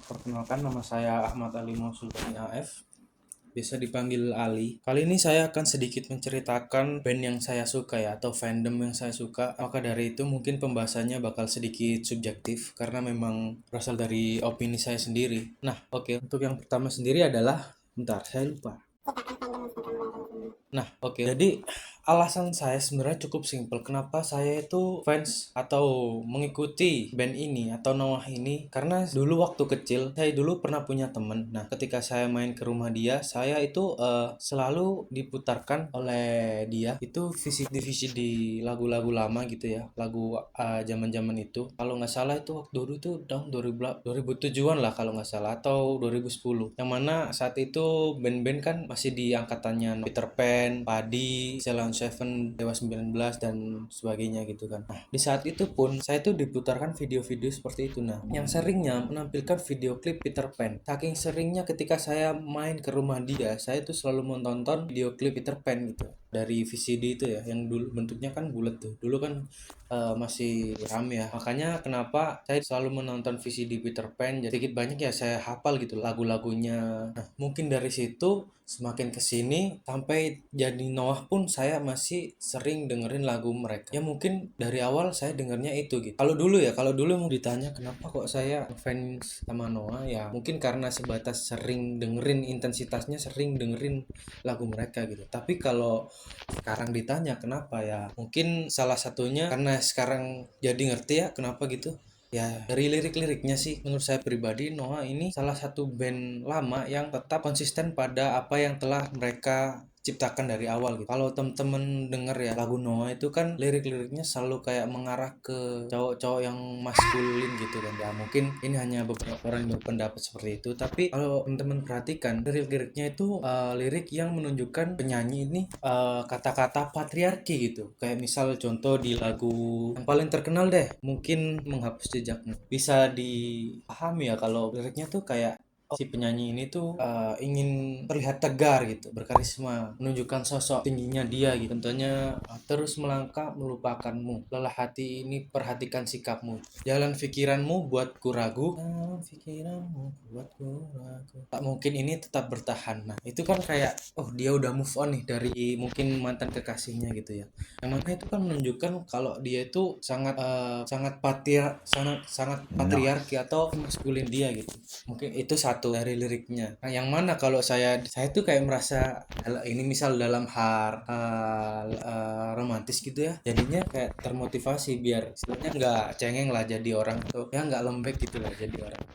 Perkenalkan, nama saya Ahmad Ali Sultani AF, biasa dipanggil Ali. Kali ini saya akan sedikit menceritakan band yang saya suka ya, atau fandom yang saya suka. Maka dari itu mungkin pembahasannya bakal sedikit subjektif karena memang berasal dari opini saya sendiri. Nah, oke, untuk yang pertama sendiri adalah, bentar, saya lupa. Nah, oke. Jadi alasan saya sebenarnya cukup simpel. Kenapa saya itu fans atau mengikuti band ini atau Noah ini? Karena dulu waktu kecil, saya dulu pernah punya temen. Nah, ketika saya main ke rumah dia, saya itu selalu diputarkan oleh dia itu VCD lagu-lagu lama gitu ya, lagu zaman-zaman itu. Kalau nggak salah itu waktu dulu itu tahun 2007-an lah kalau nggak salah, atau 2010. Yang mana saat itu band-band kan masih di angkatannya Peter Pan, Padi, Ceylon Seven, Dewa 19 dan sebagainya gitu kan. Nah, di saat itu pun saya tuh diputarkan video-video seperti itu. Nah, yang seringnya menampilkan video klip Peter Pan. Saking seringnya ketika saya main ke rumah dia, saya tuh selalu menonton video klip Peter Pan gitu. Dari VCD itu ya, yang dulu bentuknya kan bulat tuh. Dulu kan masih rame ya. Makanya kenapa saya selalu menonton VCD Peter Pan. Jadi sedikit banyak ya saya hafal gitu lagu-lagunya. Nah, mungkin dari situ semakin kesini sampai jadi Noah pun saya masih sering dengerin lagu mereka. Ya mungkin dari awal saya dengernya itu gitu. Kalau dulu mau ditanya kenapa kok saya fans sama Noah, ya mungkin karena sebatas sering dengerin, intensitasnya sering dengerin lagu mereka gitu. Tapi kalau sekarang ditanya kenapa, ya mungkin salah satunya karena sekarang jadi ngerti ya kenapa gitu. Ya, dari lirik-liriknya sih, menurut saya pribadi, Noah ini salah satu band lama yang tetap konsisten pada apa yang telah mereka ciptakan dari awal gitu. Kalau temen-temen denger ya lagu Noah itu kan lirik-liriknya selalu kayak mengarah ke cowok-cowok yang maskulin gitu kan. Ya mungkin ini hanya beberapa orang yang berpendapat seperti itu, tapi kalau temen-temen perhatikan lirik-liriknya itu lirik yang menunjukkan penyanyi ini kata-kata patriarki gitu. Kayak misal contoh di lagu yang paling terkenal deh, mungkin Menghapus Jejakmu. Bisa dipahami ya kalau liriknya tuh kayak si penyanyi ini tuh ingin terlihat tegar gitu, berkarisma, menunjukkan sosok tingginya dia gitu. Contohnya terus melangkah melupakanmu, lelah hati ini perhatikan sikapmu, jalan pikiranmu buatku ragu, jalan pikiranmu buatku ragu, tak mungkin ini tetap bertahan. Nah, itu kan kayak oh dia udah move on nih dari mungkin mantan kekasihnya gitu ya. Yang mana itu kan menunjukkan kalau dia itu sangat sangat patriarki atau maskulin dia gitu. Mungkin itu satu dari liriknya. Nah, yang mana kalau saya tuh kayak merasa ini misal dalam romantis gitu ya. Jadinya kayak termotivasi biar istilahnya nggak cengeng lah jadi orang tuh. Ya nggak lembek gitu lah jadi orang.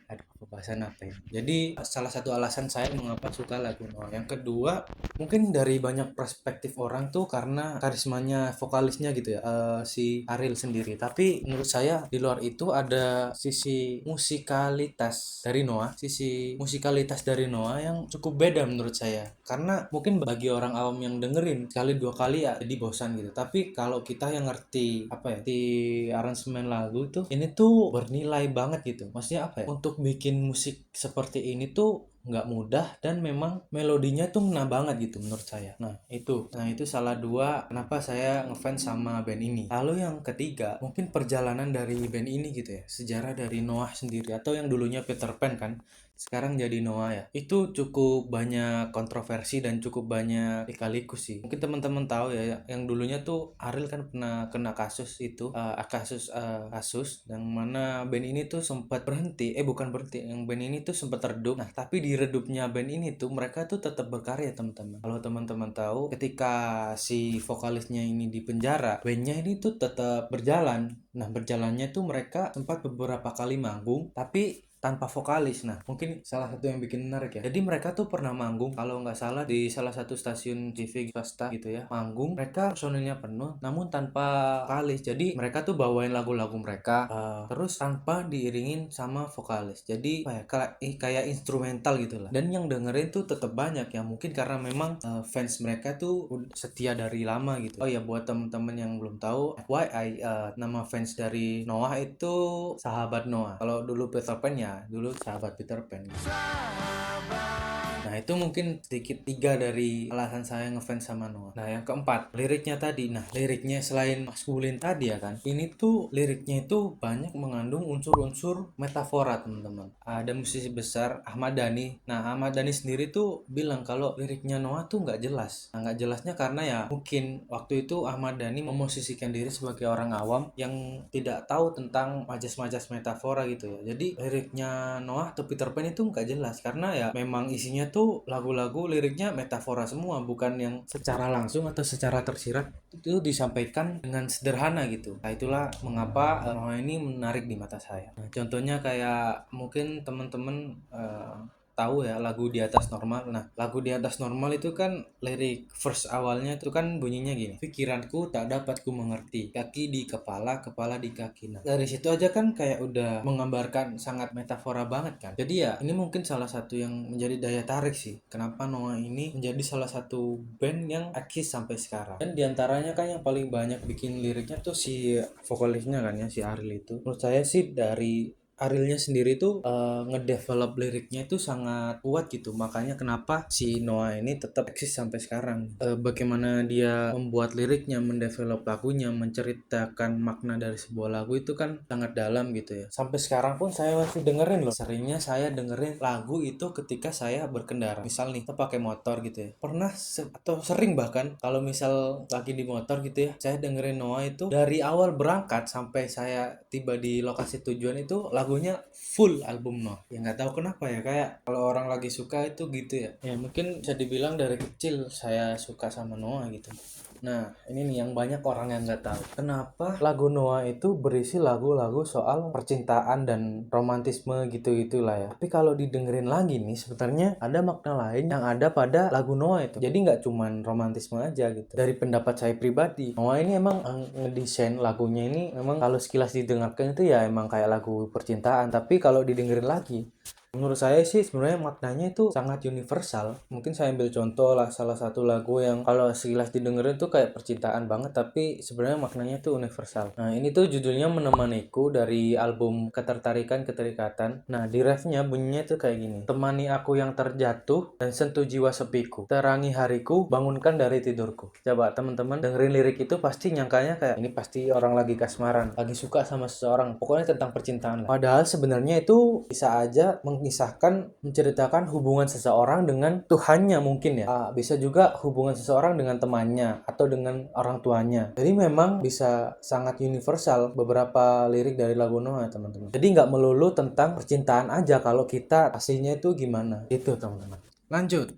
Aduh, pembahasan apa ini? Jadi salah satu alasan saya mengapa suka lagu Noah. Yang kedua, mungkin dari banyak perspektif orang tuh karena karismanya vokalisnya gitu ya, si Ariel sendiri. Tapi menurut saya di luar itu ada sisi musikalitas dari Noah yang cukup beda menurut saya. Karena mungkin bagi orang awam yang dengerin sekali dua kali ya jadi bosan gitu. Tapi kalau kita yang ngerti apa ya, di aransemen lagu itu ini tuh bernilai banget gitu. Maksudnya apa ya? Untuk bikin musik seperti ini tuh nggak mudah dan memang melodinya tuh ngena banget gitu menurut saya. Nah itu salah dua kenapa saya ngefans sama band ini. Lalu yang ketiga mungkin perjalanan dari band ini gitu ya, sejarah dari Noah sendiri atau yang dulunya Peter Pan kan sekarang jadi Noah ya, itu cukup banyak kontroversi dan cukup banyak lika-liku sih. Mungkin teman-teman tahu ya, yang dulunya tuh Ariel kan pernah kena kasus itu, kasus yang mana band ini tuh sempat berhenti, bukan berhenti, yang band ini tuh sempat redup. Nah, tapi di redupnya band ini tuh mereka tuh tetap berkarya teman-teman. Kalau teman-teman tahu, ketika si vokalisnya ini di penjara, bandnya ini tuh tetap berjalan. Nah, berjalannya tuh mereka sempat beberapa kali manggung, tapi tanpa vokalis. Nah, mungkin salah satu yang bikin menarik ya. Jadi mereka tuh pernah manggung kalau nggak salah di salah satu stasiun TV swasta gitu ya. Manggung, mereka personilnya penuh, namun tanpa vokalis. Jadi mereka tuh bawain lagu-lagu mereka, terus tanpa diiringin sama vokalis. Jadi apa ya, kayak instrumental gitu lah. Dan yang dengerin tuh tetap banyak ya. Mungkin karena memang fans mereka tuh setia dari lama gitu. Oh ya, buat temen-temen yang belum tahu, FYI, nama fans dari Noah itu Sahabat Noah. Kalau dulu Peter Pan ya dulu Sahabat Peter Pan gitu. Nah, itu mungkin sedikit 3 dari alasan saya ngefans sama Noah. Nah, yang keempat, liriknya tadi. Nah, liriknya selain maskulin tadi ya kan, ini tuh liriknya itu banyak mengandung unsur-unsur metafora, teman-teman. Ada musisi besar Ahmad Dhani. Nah, Ahmad Dhani sendiri tuh bilang kalau liriknya Noah tuh nggak jelas. Nah, nggak jelasnya karena ya mungkin waktu itu Ahmad Dhani memosisikan diri sebagai orang awam yang tidak tahu tentang majas-majas metafora gitu ya. Jadi liriknya Noah atau Peter Pan itu nggak jelas karena ya memang isinya tuh lagu-lagu liriknya metafora semua, bukan yang secara langsung atau secara tersirat itu disampaikan dengan sederhana gitu. Nah, itulah mengapa Noah ini menarik di mata saya. Nah, contohnya kayak mungkin teman-teman tahu ya lagu Di Atas Normal. Nah, lagu Di Atas Normal itu kan lirik verse awalnya itu kan bunyinya gini. Pikiranku tak dapat ku mengerti, kaki di kepala, kepala di kaki. Nah, dari situ aja kan kayak udah menggambarkan sangat metafora banget kan. Jadi ya ini mungkin salah satu yang menjadi daya tarik sih. Kenapa Noah ini menjadi salah satu band yang eksis sampai sekarang. Dan diantaranya kan yang paling banyak bikin liriknya tuh si vokalisnya kan ya, si Ariel itu. Menurut saya sih dari Arielnya sendiri tuh ngedevelop liriknya itu sangat kuat gitu. Makanya kenapa si Noah ini tetap eksis sampai sekarang. Bagaimana dia membuat liriknya, mendevelop lagunya, menceritakan makna dari sebuah lagu itu kan sangat dalam gitu ya. Sampai sekarang pun saya masih dengerin loh. Seringnya saya dengerin lagu itu ketika saya berkendara. Misal nih, kita pakai motor gitu ya. Pernah atau sering bahkan kalau misal lagi di motor gitu ya, saya dengerin Noah itu dari awal berangkat sampai saya tiba di lokasi tujuan itu lagunya full album Noah. Ya nggak tahu kenapa ya, kayak kalau orang lagi suka itu gitu ya. Ya mungkin bisa dibilang dari kecil saya suka sama Noah gitu. Nah, ini nih yang banyak orang yang nggak tahu. Kenapa lagu Noah itu berisi lagu-lagu soal percintaan dan romantisme gitu-gitulah ya. Tapi kalau didengerin lagi nih, sebenarnya ada makna lain yang ada pada lagu Noah itu. Jadi nggak cuman romantisme aja gitu. Dari pendapat saya pribadi, Noah ini emang ngedesain lagunya ini memang kalau sekilas didengarkan itu ya emang kayak lagu percintaan. Tapi kalau didengerin lagi, menurut saya sih sebenarnya maknanya itu sangat universal. Mungkin saya ambil contoh lah salah satu lagu yang kalau sekilas didengerin tuh kayak percintaan banget tapi sebenarnya maknanya tuh universal. Nah, ini tuh judulnya Menemaniku dari album Ketertarikan Keterikatan. Nah, di refnya bunyinya tuh kayak gini. Temani aku yang terjatuh dan sentuh jiwa sepiku. Terangi hariku, bangunkan dari tidurku. Coba teman-teman dengerin lirik itu pasti nyangkanya kayak ini pasti orang lagi kasmaran, lagi suka sama seseorang. Pokoknya tentang percintaan lah. Padahal sebenarnya itu bisa aja mengisahkan, menceritakan hubungan seseorang dengan Tuhannya mungkin ya. Bisa juga hubungan seseorang dengan temannya atau dengan orang tuanya. Jadi memang bisa sangat universal beberapa lirik dari lagu Noah teman-teman. Jadi nggak melulu tentang percintaan aja kalau kita aslinya itu gimana. Itu teman-teman. Lanjut.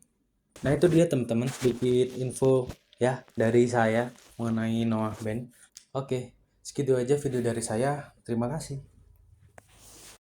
Nah itu dia teman-teman sedikit info ya dari saya mengenai Noah Band. Oke, segitu aja video dari saya. Terima kasih.